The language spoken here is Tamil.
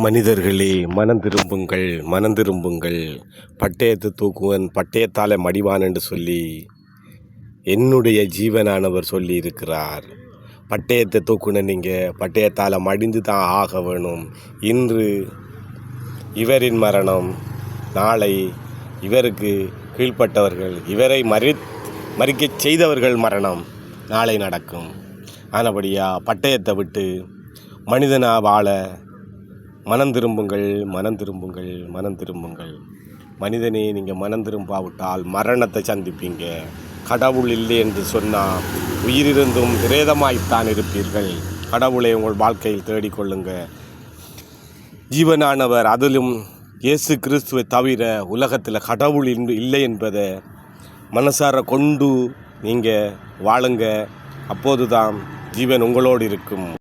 மனிதர்களே, மனம் திரும்புங்கள், மனம் திரும்புங்கள். பட்டயத்தை தூக்குவன் பட்டயத்தால் மடிவான் என்று சொல்லி என்னுடைய ஜீவனானவர் சொல்லி இருக்கிறார். பட்டயத்தை தூக்குன நீங்கள் பட்டயத்தால் மடிந்து தான் ஆக வேணும். இன்று இவரின் மரணம், நாளை இவருக்கு கீழ்ப்பட்டவர்கள், இவரை மறிக்கச் செய்தவர்கள் மரணம் நாளை நடக்கும். ஆனபடியாக பட்டயத்தை விட்டு மனிதனாக வாழ மனம் திரும்புங்கள், மனம் திரும்புங்கள், மனம் திரும்புங்கள். மனிதனே, நீங்கள் மனம் திரும்பாவிட்டால் மரணத்தை சந்திப்பீங்க. கடவுள் இல்லை என்று சொன்னால் உயிரிருந்தும் பிரேதமாய்த்தான் இருப்பீர்கள். கடவுளை உங்கள் வாழ்க்கையில் தேடிக்கொள்ளுங்க. ஜீவனானவர், அதிலும் இயேசு கிறிஸ்துவை தவிர உலகத்தில் கடவுள் இல்லை என்பதை மனசார கொண்டு நீங்கள் வாழுங்க. அப்போது தான் ஜீவன் உங்களோடு இருக்கும்.